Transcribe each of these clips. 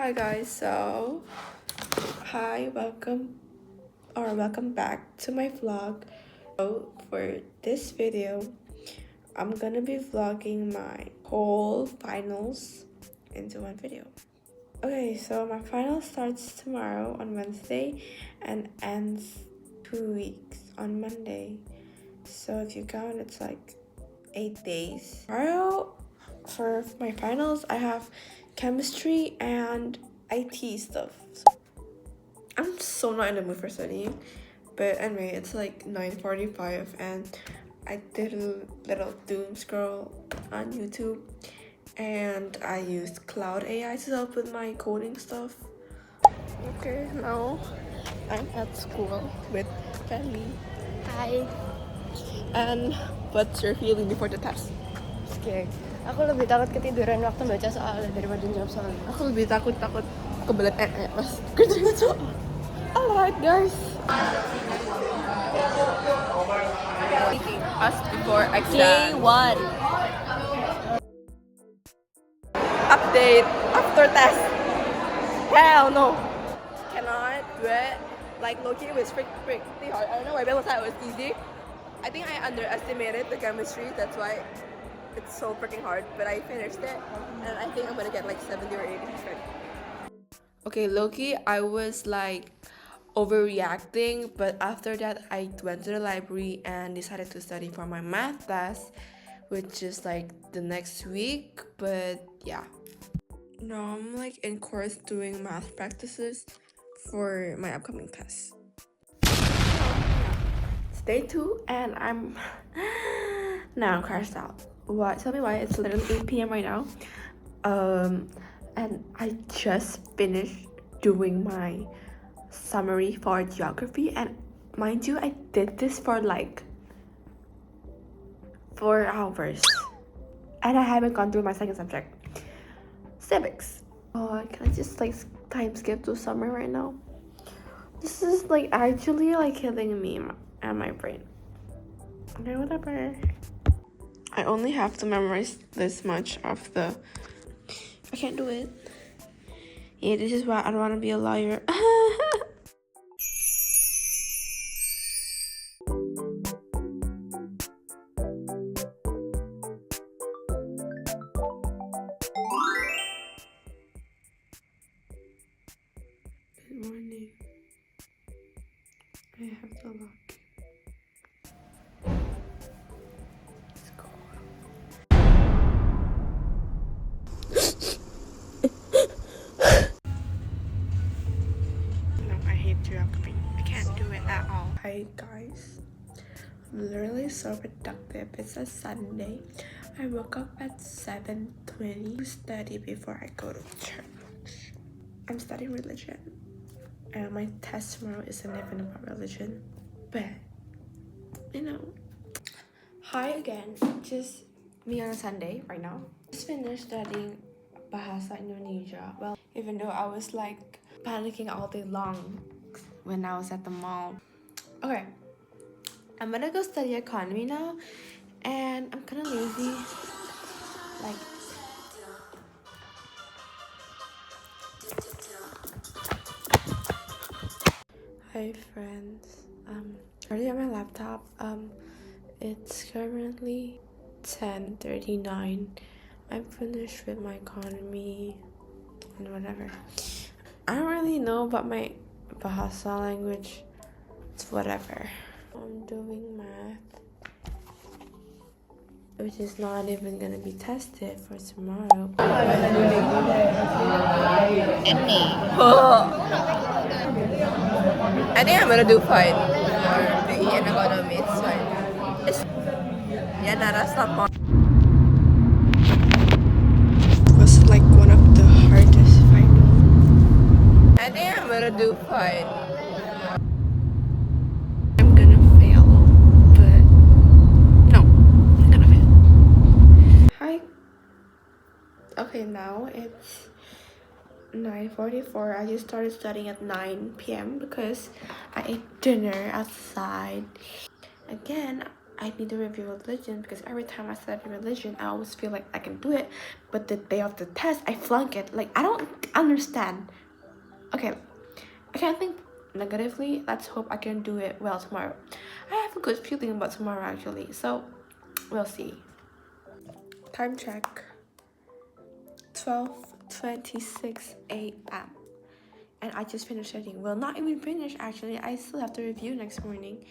Hi guys, welcome back to my vlog. So for this video, I'm gonna be vlogging my whole finals into one video. Okay, so my final starts tomorrow on Wednesday and ends 2 weeks on Monday. So if you count, it's like 8 days. Tomorrow, for my finals, I have chemistry and IT stuff. So I'm so not in the mood for studying. But anyway, it's like 9:45 and I did a little doom scroll on YouTube and I used Cloud AI to help with my coding stuff. Okay, now I'm at school with Feli. Hi. And what's your feeling before the test? Scared. Aku lebih takut ketiduran waktu baca soal daripada jawab soal. Aku lebih takut kebelet pas kerjain soal. Alright guys. Us before exam. K1. Update after test. Hell no. Cannot do it. Like low-key it was pretty hard. I don't know why people thought it was easy. I think I underestimated the chemistry. That's why it's so freaking hard. But I finished it, and I think I'm gonna get like 70 or 80%. Okay, low-key, I was like overreacting, but after that I went to the library and decided to study for my math test, which is like the next week. But yeah, now I'm like in course doing math practices for my upcoming test. It's day 2 and I'm now I'm crashed out. Why? Tell me why. It's literally 8 p.m. right now, and I just finished doing my summary for geography, and mind you, I did this for like 4 hours and I haven't gone through my second subject, civics. Oh, can I just like time skip to summer right now? This is like actually like killing me and my brain. Okay, whatever. I only have to memorize this much of the. I can't do it. Yeah, this is why I don't want to be a lawyer. Good morning. I have the lock. Let's go. No, I hate geography. I can't do it at all. Hi guys. I'm literally so productive. It's a Sunday. I woke up at 7:20 to study before I go to church. I'm studying religion. And my test tomorrow isn't even about religion. But, you know. Hi again. Just me on a Sunday right now. Just finished studying Bahasa Indonesia. Well, even though I was like panicking all day long when I was at the mall. Okay. I'm gonna go study economy now. And I'm kind of lazy. Like, hi friends. Already on my laptop. It's currently 10:39. I'm finished with my economy and whatever. I don't really know about my Bahasa language. It's whatever. I'm doing math, which is not even gonna be tested for tomorrow. I think I'm gonna do fine for PE and economy. It's fine. Yeah, that's not fun. It was like one of the hardest final. I think I'm gonna do fine. I'm gonna fail, but no, I'm gonna fail. Hi. Okay, now it's 9:44. I just started studying at 9 p.m. because I ate dinner outside. Again, I need to review religion because every time I study religion, I always feel like I can do it, but the day of the test, I flunk it. Like, I don't understand. Okay, I can't think negatively. Let's hope I can do it well tomorrow. I have a good feeling about tomorrow actually, so we'll see. Time check. 12:26 a.m. and I just finished studying. Well, not even finished actually. I still have to review next morning.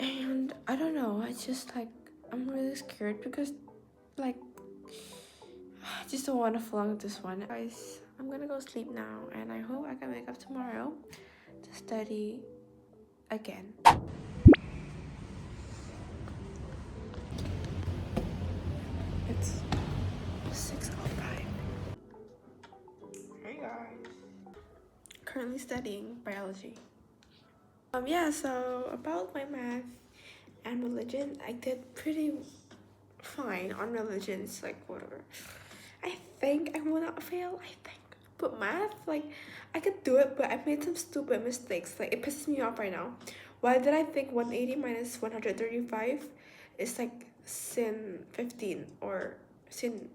And I don't know, I just like, I'm really scared because like, I just don't want to flunk this one. Guys, I'm gonna go sleep now and I hope I can wake up tomorrow to study again. It's 6:05. Hey guys. Currently studying biology. Yeah, so about my math and religion, I did pretty fine on religions, like whatever. I think I will not fail, I think. But math, like, I could do it, but I made some stupid mistakes. Like, it pisses me off right now. Why did I think 180 minus 135 is like sin 15 or sin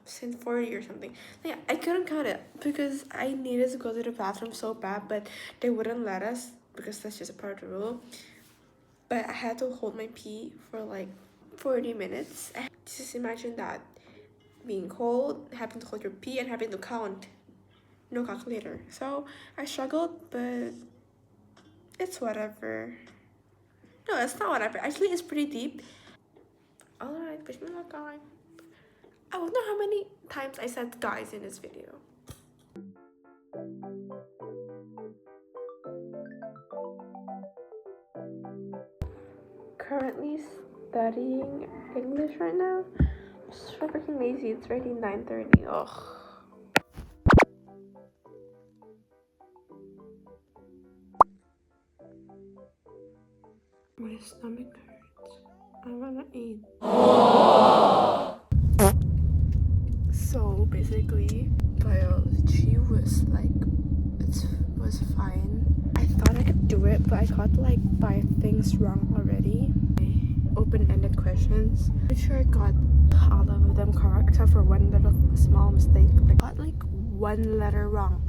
40 or something? Like, I couldn't count it because I needed to go to the bathroom so bad, but they wouldn't let us because that's just a part of the rule. But I had to hold my pee for like 40 minutes. Just imagine that, being cold, having to hold your pee, and having to count. No calculator. So I struggled, but it's whatever. No, it's not whatever. Actually, it's pretty deep. Alright, wish me luck, guys. I wonder how many times I said guys in this video. Currently studying English right now. I'm so freaking lazy. It's already 9:30. Ugh. My stomach hurts. I wanna eat. So basically, biology was like, it was fine. I thought I could do it, but I got like 5 things wrong already. Open-ended questions. I'm sure I got all of them correct except for one little small mistake. I got like 1 letter wrong.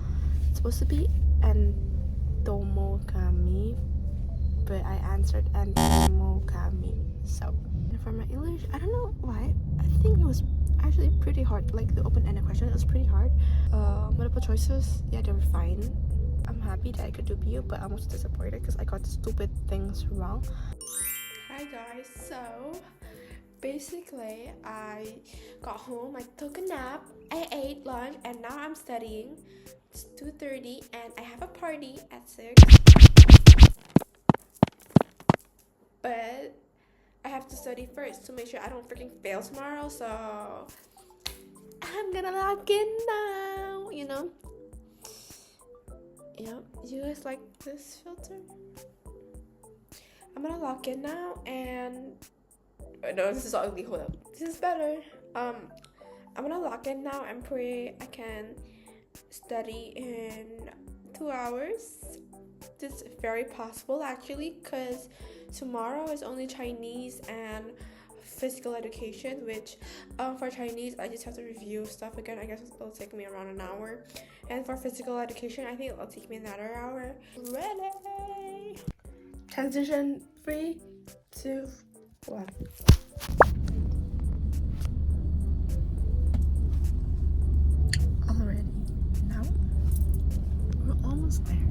It's supposed to be entomogamy, but I answered entomogamy. So for my English, I don't know why. I think it was actually pretty hard. Like the open-ended question, it was pretty hard. Multiple choices, yeah, they were fine. I'm happy that I could do BU, but I'm also disappointed because I got stupid things wrong. Hi guys, so basically I got home, I took a nap, I ate lunch, and now I'm studying. It's 2:30 and I have a party at 6. But I have to study first to make sure I don't freaking fail tomorrow, so I'm gonna log in now, you know? Yep, you guys like this filter? I'm gonna log in now and no, this is ugly, hold up. This is better. I'm gonna log in now and pray I can study in 2 hours. It's very possible actually, because tomorrow is only Chinese and physical education, which for Chinese I just have to review stuff again. I guess it'll take me around an hour, and for physical education I think it'll take me another hour. Ready? Transition 3, 2, 1. Already now we're almost there.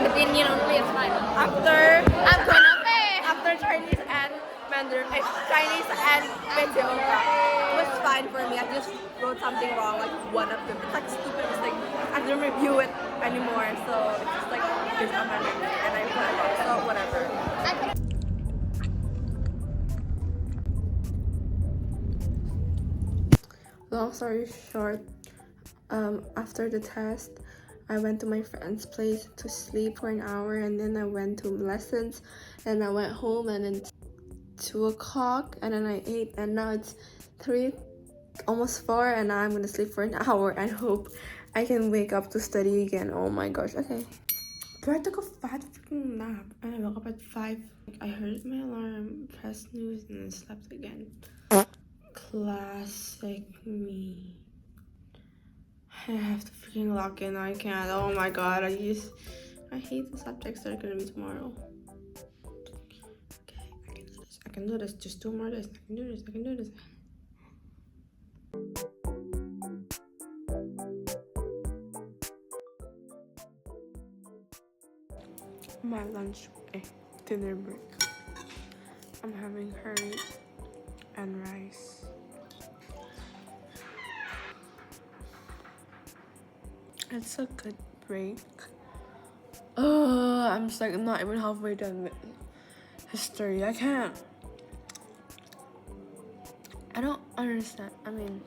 Opinion only is fine. After Chinese and Mandarin, Chinese and Mandarin, it was fine for me. I just wrote something wrong, like one of them. It's like stupid mistake. I didn't review it anymore, so it's just like it's on my memory, and I put it wrong. So whatever. Long story short, after the test, I went to my friend's place to sleep for an hour, and then I went to lessons, and I went home, and then 2 o'clock, and then I ate, and now it's 3, almost 4, and now I'm gonna sleep for an hour and hope I can wake up to study again. Oh my gosh, okay. But I took a fat freaking nap, and I woke up at 5. I heard my alarm, pressed snooze, and then slept again. Classic me. I have to freaking log in. I can't. Oh my god. I hate the subjects that are gonna be tomorrow. Okay, I can do this. I can do this. Just 2 more days. I can do this. I can do this. My lunch, dinner break. I'm having curry and rice. It's a good break. I'm just like, I'm not even halfway done with history. I can't. I don't understand. I mean,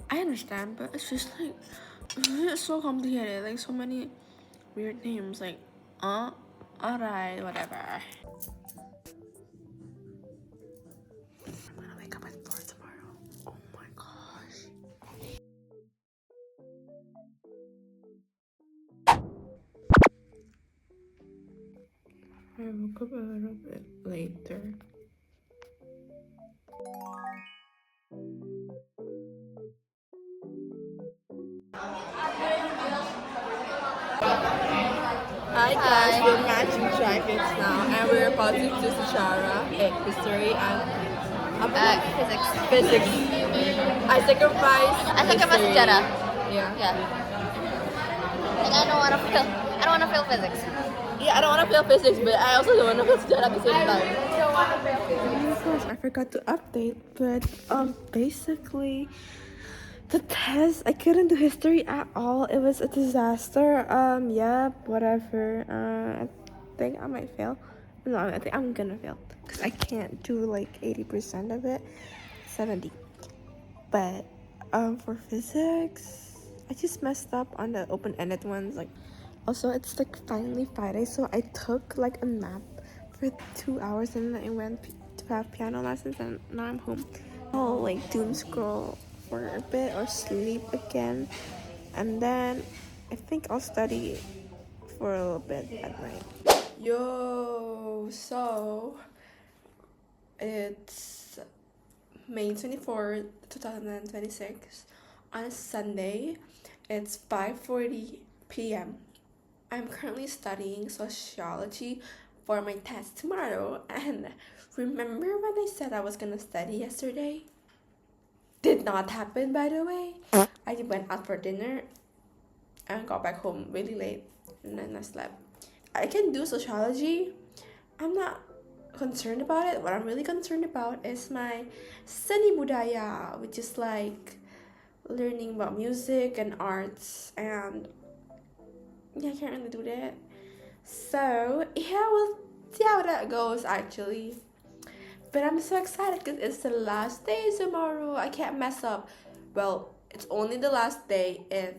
I understand, but it's just like, it's so complicated. Like, so many weird names. Like, alright, whatever. I'm gonna wake up at 4 tomorrow. Oh my gosh. I woke up a little bit later. Hi guys, we're matching jackets now, and we're about to do Sachara, history, and physics. I sacrifice history. sejarah. Yeah. Like I don't wanna feel physics. Yeah, I don't want to feel physics, but I also don't want to feel sejarah at the same time. Oh my gosh, I forgot to update, but basically the test, I couldn't do history at all. It was a disaster. Yeah, whatever. I think I might fail. No, I think I'm gonna fail because I can't do like 80% of it, 70. But for physics, I just messed up on the open-ended ones. Like, also it's like finally Friday, so I took like a nap for 2 hours, and then I went to have piano lessons, and now I'm home. I'll like doom scroll for a bit or sleep again, and then I think I'll study for a little bit at night. Yo, so it's May 24th, 2026 on a Sunday. It's 5:40 p.m. I'm currently studying sociology for my test tomorrow, and remember when I said I was gonna study yesterday? Did not happen, by the way. I went out for dinner and got back home really late, and then I slept. I can do sociology. I'm not concerned about it. What I'm really concerned about is my seni budaya, which is like learning about music and arts, and yeah, I can't really do that. So yeah, we'll see how that goes actually. But I'm so excited because it's the last day tomorrow. I can't mess up. Well, it's only the last day if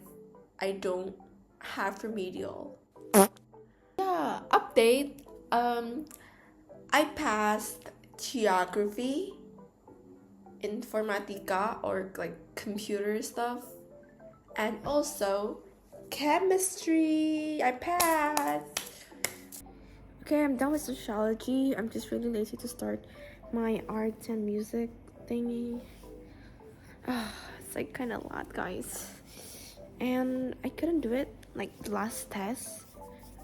I don't have remedial. Yeah, update. I passed geography, informatica, or like computer stuff, and also chemistry. I passed. Okay, I'm done with sociology. I'm just really lazy to start my arts and music thingy. It's like kind of a lot, guys, and I couldn't do it like the last test,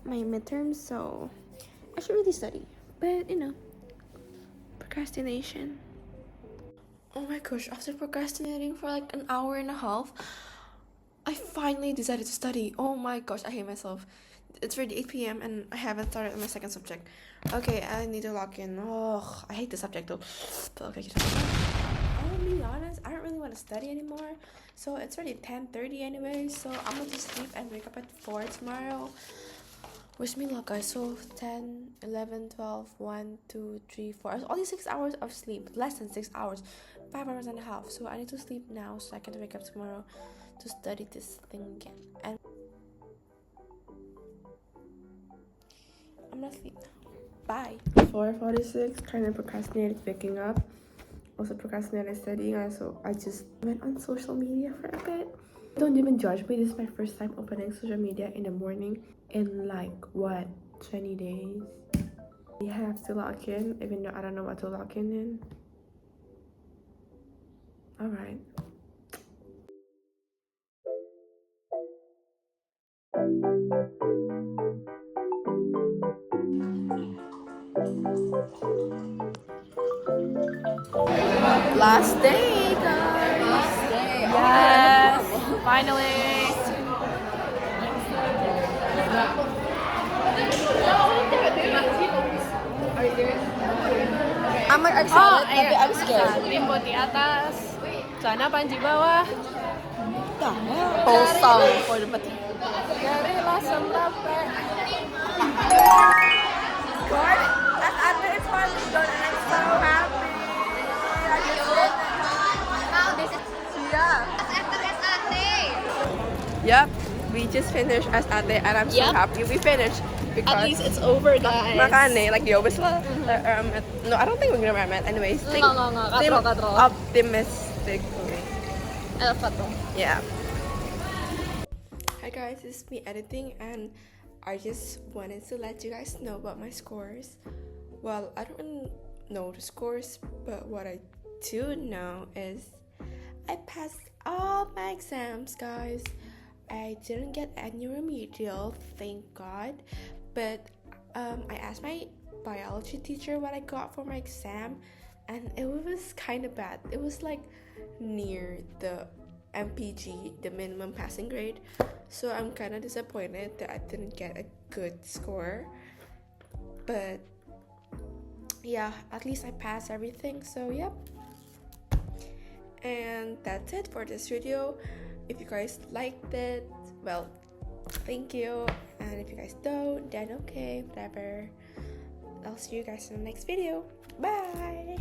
my midterms, so I should really study, but you know, procrastination. Oh my gosh, after procrastinating for like an hour and a half, I finally decided to study. Oh my gosh, I hate myself. It's already 8 p.m. and I haven't started on my second subject. Okay, I need to log in. Oh, I hate the subject though. But okay, I'll be honest, I don't really want to want to study anymore. So it's already 10:30 anyway. So I'm going to sleep and wake up at 4 tomorrow. Wish me luck, guys. So 10, 11, 12, 1, 2, 3, 4. Only 6 hours of sleep. Less than 6 hours. 5 hours and a half. So I need to sleep now so I can wake up tomorrow to study this thing again. And I'm gonna sleep now. Bye. 4:46. Kind of procrastinated waking up. Also procrastinated studying. So I just went on social media for a bit. Don't even judge me. This is my first time opening social media in the morning in like what, 20 days. You have to log in, even though I don't know what to log in. Alright. Last day, guys. Yes, finally. I'm excited, tapi I'm scared. Limbo di atas, celana panji bawah. Whole song for the Carilah semrape. Guys, as Ate is finally done and I'm so happy. I just did it. Wow, this is Yeah. after SAT. Yep, we just finished as ate and I'm so Yep. happy we finished because At least it's over, guys. makane like the always lah. No, I don't think we're gonna ramen. Anyways, think Katro. optimistically. Apa tuh? Yeah. Hi guys, this is me editing and I just wanted to let you guys know about my scores. Well, I don't really know the scores, but what I do know is I passed all my exams, guys. I didn't get any remedial, thank God. But I asked my biology teacher what I got for my exam, and it was kind of bad. It was like near the MPG, the minimum passing grade. So I'm kind of disappointed that I didn't get a good score. But yeah, at least I passed everything. So yep. And that's it for this video. If you guys liked it, well, thank you. And if you guys don't, then okay, whatever. I'll see you guys in the next video. Bye.